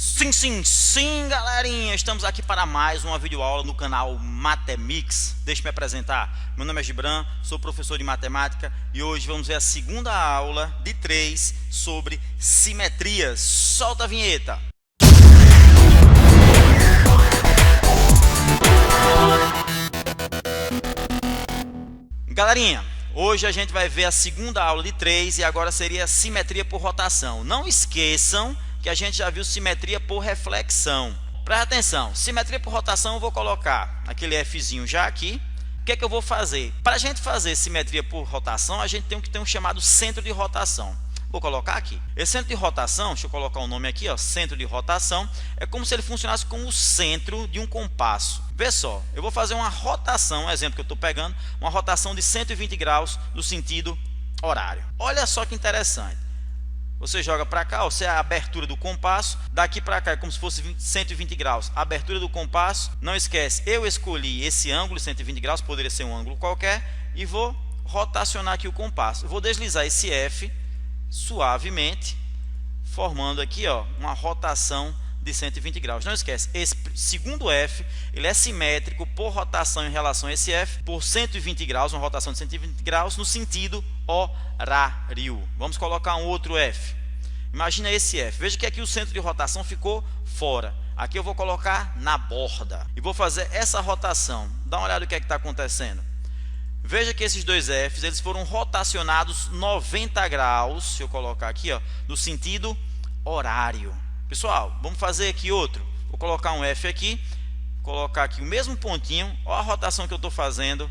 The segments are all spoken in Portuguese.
Sim, sim, sim, galerinha! Estamos aqui para mais uma videoaula no canal Matemix. Deixa eu me apresentar. Meu nome é Gibran, sou professor de matemática e hoje vamos ver a segunda aula de 3 sobre simetrias. Solta a vinheta! Galerinha, hoje a gente vai ver a segunda aula de 3 e agora seria simetria por rotação. Não esqueçam que a gente já viu simetria por reflexão. Presta atenção, simetria por rotação eu vou colocar aquele Fzinho já aqui. O que é que eu vou fazer? Para a gente fazer simetria por rotação, a gente tem que ter um chamado centro de rotação. Vou colocar aqui. Esse centro de rotação, deixa eu colocar o nome aqui, ó, centro de rotação, é como se ele funcionasse como o centro de um compasso. Vê só, eu vou fazer uma rotação, um exemplo que eu estou pegando, uma rotação de 120 graus no sentido horário. Olha só que interessante. Você joga para cá, você é a abertura do compasso, daqui para cá é como se fosse 120 graus, a abertura do compasso. Não esquece, eu escolhi esse ângulo, 120 graus, poderia ser um ângulo qualquer, e vou rotacionar aqui o compasso. Eu vou deslizar esse F suavemente, formando aqui ó, uma rotação de 120 graus. Não esquece, esse segundo F ele é simétrico por rotação em relação a esse F por 120 graus, uma rotação de 120 graus no sentido horário. Vamos colocar um outro F. Imagina esse F. Veja que aqui o centro de rotação ficou fora. Aqui eu vou colocar na borda e vou fazer essa rotação. Dá uma olhada no que é que está acontecendo. Veja que esses dois F's eles foram rotacionados 90 graus. Se eu colocar aqui, ó, no sentido horário. Pessoal, vamos fazer aqui outro. Vou colocar um F aqui, colocar aqui o mesmo pontinho. Olha a rotação que eu estou fazendo.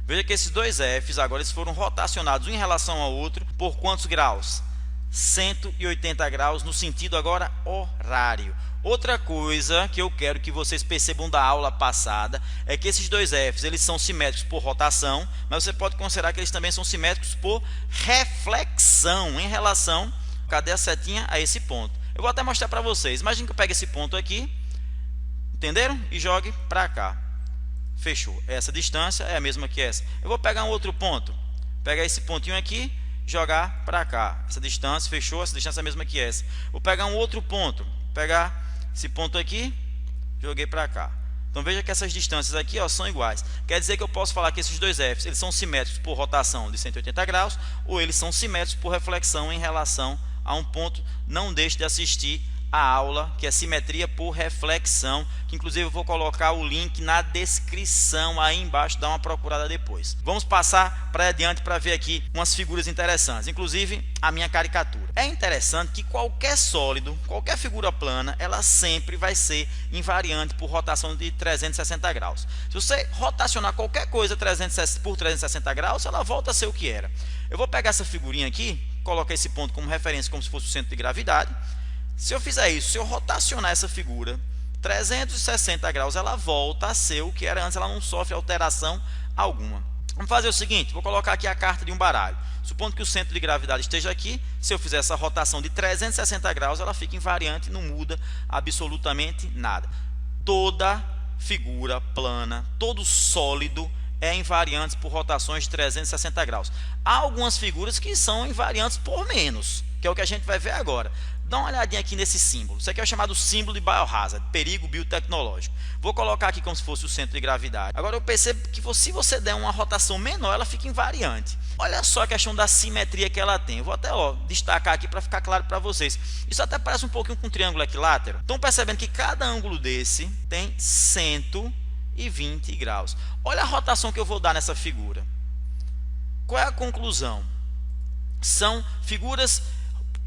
Veja que esses dois F's agora eles foram rotacionados um em relação ao outro por quantos graus? 180 graus no sentido agora horário. Outra coisa que eu quero que vocês percebam da aula passada é que esses dois F's eles são simétricos por rotação, mas você pode considerar que eles também são simétricos por reflexão em relação, cadê a setinha? A esse ponto. Eu vou até mostrar para vocês. Imagine que eu pegue esse ponto aqui, entenderam? E jogue para cá. Fechou. Essa distância é a mesma que essa. Eu vou pegar um outro ponto. Pegar esse pontinho aqui, jogar para cá. Essa distância, fechou. Essa distância é a mesma que essa. Vou pegar um outro ponto. Pegar esse ponto aqui, joguei para cá. Então veja que essas distâncias aqui ó, são iguais. Quer dizer que eu posso falar que esses dois F's eles são simétricos por rotação de 180 graus ou eles são simétricos por reflexão em relação a um ponto. Não deixe de assistir a aula que é simetria por reflexão, que inclusive eu vou colocar o link na descrição aí embaixo, dá uma procurada depois. Vamos passar para adiante para ver aqui umas figuras interessantes, inclusive a minha caricatura. É interessante que qualquer sólido, qualquer figura plana, ela sempre vai ser invariante por rotação de 360 graus. Se você rotacionar qualquer coisa por 360 graus, ela volta a ser o que era. Eu vou pegar essa figurinha aqui, colocar esse ponto como referência, como se fosse o centro de gravidade. Se eu fizer isso, se eu rotacionar essa figura 360 graus, ela volta a ser o que era antes, ela não sofre alteração alguma. Vamos fazer o seguinte, vou colocar aqui a carta de um baralho. Supondo que o centro de gravidade esteja aqui, se eu fizer essa rotação de 360 graus, ela fica invariante, não muda absolutamente nada. Toda figura plana, todo sólido é invariante por rotações de 360 graus. Há algumas figuras que são invariantes por menos, que é o que a gente vai ver agora. Dá uma olhadinha aqui nesse símbolo. Isso aqui é o chamado símbolo de Biohazard, perigo biotecnológico. Vou colocar aqui como se fosse o centro de gravidade. Agora eu percebo que se você der uma rotação menor, ela fica invariante. Olha só a questão da simetria que ela tem. Eu vou até destacar aqui para ficar claro para vocês. Isso até parece um pouquinho com um triângulo equilátero. Estão percebendo que cada ângulo desse tem 120 graus. Olha a rotação que eu vou dar nessa figura. Qual é a conclusão? São figuras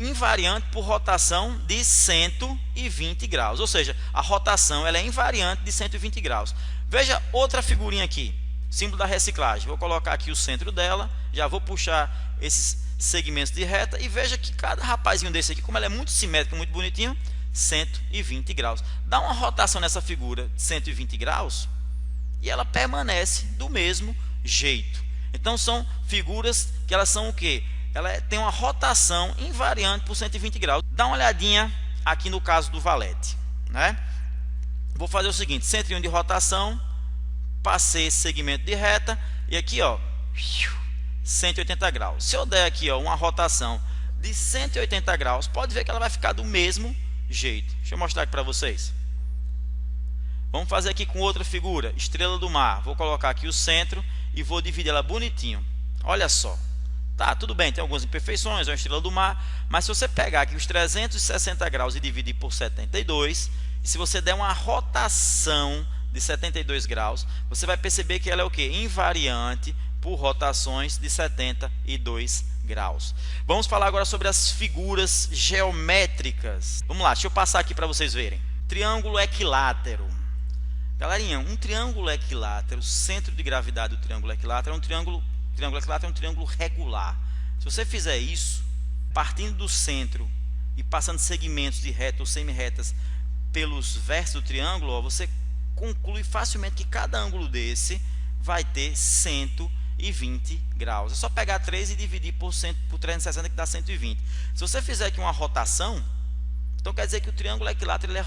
invariante por rotação de 120 graus, ou seja, a rotação ela é invariante de 120 graus. Veja outra figurinha aqui, símbolo da reciclagem. Vou colocar aqui o centro dela, já vou puxar esses segmentos de reta e veja que cada rapazinho desse aqui, como ela é muito simétrico, muito bonitinho, 120 graus. Dá uma rotação nessa figura de 120 graus e ela permanece do mesmo jeito. Então são figuras que elas são o quê? Ela tem uma rotação invariante por 120 graus. Dá uma olhadinha aqui no caso do valete, né? Vou fazer o seguinte, centrinho de rotação, passei esse segmento de reta e aqui ó, 180 graus. Se eu der aqui ó, uma rotação de 180 graus, pode ver que ela vai ficar do mesmo jeito. Deixa eu mostrar aqui para vocês. Vamos fazer aqui com outra figura, estrela do mar. Vou colocar aqui o centro e vou dividir ela bonitinho. Olha só. Tá, tudo bem, tem algumas imperfeições, é uma estrela do mar, mas se você pegar aqui os 360 graus e dividir por 72, e se você der uma rotação de 72 graus, você vai perceber que ela é o quê? Invariante por rotações de 72 graus. Vamos falar agora sobre as figuras geométricas. Vamos lá, deixa eu passar aqui para vocês verem. Triângulo equilátero. Galerinha, um triângulo equilátero, o centro de gravidade do triângulo equilátero é um triângulo regular. Se você fizer isso, partindo do centro e passando segmentos de retas ou semi-retas pelos vértices do triângulo, ó, você conclui facilmente que cada ângulo desse vai ter 120 graus. É só pegar 3 e dividir por 360 que dá 120. Se você fizer aqui uma rotação, então quer dizer que o triângulo equilátero ele é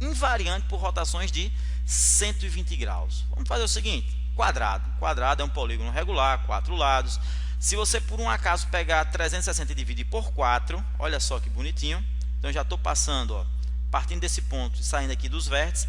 invariante por rotações de 120 graus. Vamos fazer o seguinte. Quadrado é um polígono regular, 4 lados. Se você por um acaso pegar 360 e dividir por 4, olha só que bonitinho. Então já estou passando, ó, partindo desse ponto e saindo aqui dos vértices.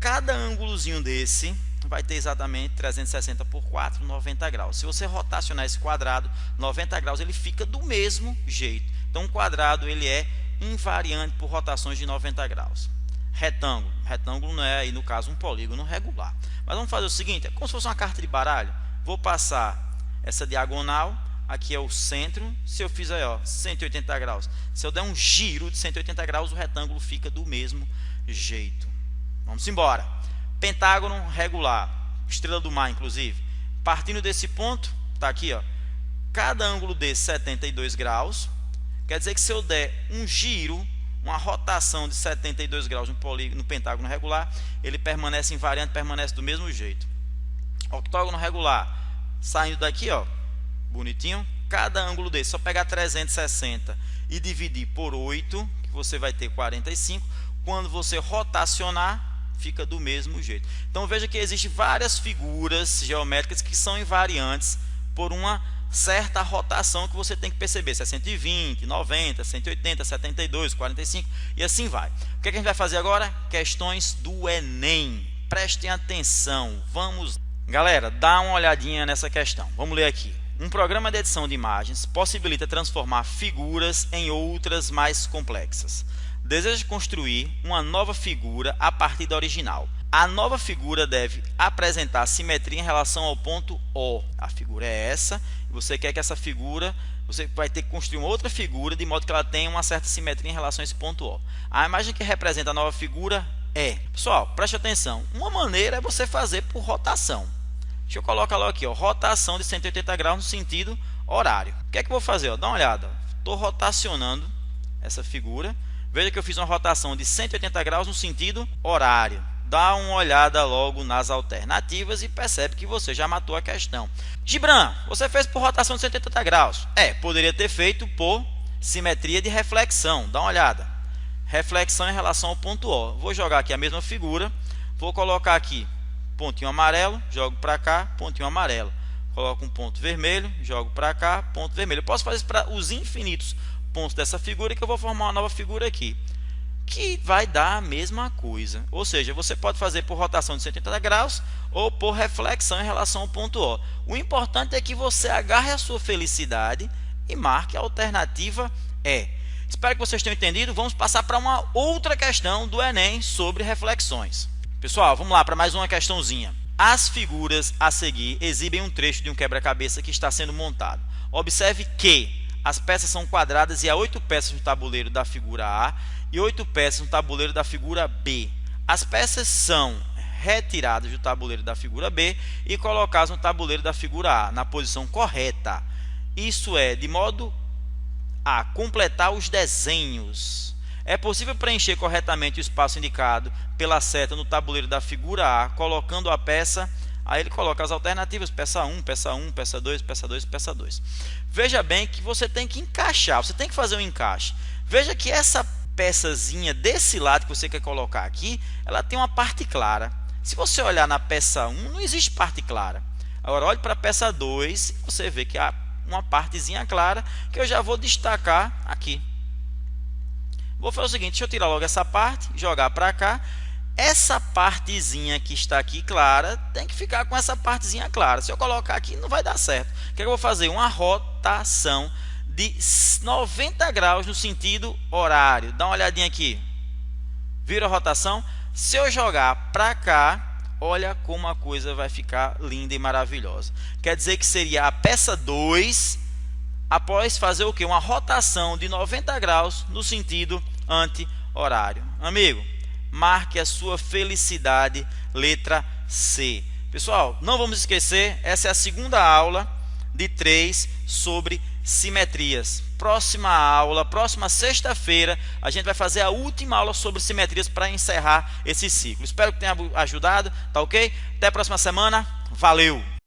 Cada ângulozinho desse vai ter exatamente 360 por 4, 90 graus. Se você rotacionar esse quadrado, 90 graus, ele fica do mesmo jeito. Então um quadrado ele é invariante por rotações de 90 graus. Retângulo não é, aí no caso, um polígono regular. Mas vamos fazer o seguinte, é como se fosse uma carta de baralho. Vou passar essa diagonal, aqui é o centro. Se eu fizer 180 graus, se eu der um giro de 180 graus, o retângulo fica do mesmo jeito. Vamos embora. Pentágono regular, estrela do mar, inclusive. Partindo desse ponto, está aqui, ó, cada ângulo desse 72 graus. Quer dizer que se eu der um giro, uma rotação de 72 graus no pentágono regular, ele permanece invariante, permanece do mesmo jeito. Octógono regular, saindo daqui, ó, bonitinho, cada ângulo desse, só pegar 360 e dividir por 8, que você vai ter 45. Quando você rotacionar, fica do mesmo jeito. Então veja que existem várias figuras geométricas que são invariantes por uma certa rotação que você tem que perceber, se é 120, 90, 180, 72, 45 e assim vai. O que a gente vai fazer agora? Questões do Enem. Prestem atenção, vamos. Galera, dá uma olhadinha nessa questão. Vamos ler aqui. Um programa de edição de imagens possibilita transformar figuras em outras mais complexas. Deseja construir uma nova figura a partir da original. A nova figura deve apresentar simetria em relação ao ponto O. A figura é essa. Você quer que essa figura, você vai ter que construir uma outra figura de modo que ela tenha uma certa simetria em relação a esse ponto O. A imagem que representa a nova figura é... Pessoal, preste atenção. Uma maneira é você fazer por rotação. Deixa eu colocar logo aqui, ó, rotação de 180 graus no sentido horário. O que é que eu vou fazer? Ó? Dá uma olhada. Estou rotacionando essa figura. Veja que eu fiz uma rotação de 180 graus no sentido horário. Dá uma olhada logo nas alternativas e percebe que você já matou a questão. Gibran, você fez por rotação de 180 graus. Poderia ter feito por simetria de reflexão. Dá uma olhada. Reflexão em relação ao ponto O. Vou jogar aqui a mesma figura. Vou colocar aqui pontinho amarelo, jogo para cá, pontinho amarelo. Coloco um ponto vermelho, jogo para cá, ponto vermelho. Eu posso fazer isso para os infinitos pontos dessa figura que eu vou formar uma nova figura aqui, que vai dar a mesma coisa. Ou seja, você pode fazer por rotação de 180 graus ou por reflexão em relação ao ponto O. O importante é que você agarre a sua felicidade e marque a alternativa E. Espero que vocês tenham entendido. Vamos passar para uma outra questão do Enem sobre reflexões. Pessoal, vamos lá para mais uma questãozinha. As figuras a seguir exibem um trecho de um quebra-cabeça que está sendo montado. Observe que as peças são quadradas e há 8 peças no tabuleiro da figura A e 8 peças no tabuleiro da figura B. As peças são retiradas do tabuleiro da figura B e colocadas no tabuleiro da figura A, na posição correta. Isso é, de modo a completar os desenhos. É possível preencher corretamente o espaço indicado pela seta no tabuleiro da figura A, colocando a peça... Aí ele coloca as alternativas, peça 1, peça 1, peça 2, peça 2, peça 2. Veja bem que você tem que encaixar, você tem que fazer um encaixe. Veja que essa peçazinha desse lado que você quer colocar aqui, ela tem uma parte clara. Se você olhar na peça 1, não existe parte clara. Agora olhe para a peça 2, você vê que há uma partezinha clara que eu já vou destacar aqui. Vou fazer o seguinte, deixa eu tirar logo essa parte, jogar para cá. Essa partezinha que está aqui clara, tem que ficar com essa partezinha clara. Se eu colocar aqui, não vai dar certo. O que eu vou fazer? Uma rotação de 90 graus no sentido horário. Dá uma olhadinha aqui. Vira a rotação. Se eu jogar para cá, olha como a coisa vai ficar linda e maravilhosa. Quer dizer que seria a peça 2, após fazer o quê? Uma rotação de 90 graus no sentido anti-horário. Amigo, marque a sua felicidade, letra C. Pessoal, não vamos esquecer, essa é a segunda aula de 3 sobre simetrias. Próxima aula, próxima sexta-feira, a gente vai fazer a última aula sobre simetrias para encerrar esse ciclo. Espero que tenha ajudado, tá ok? Até a próxima semana, valeu!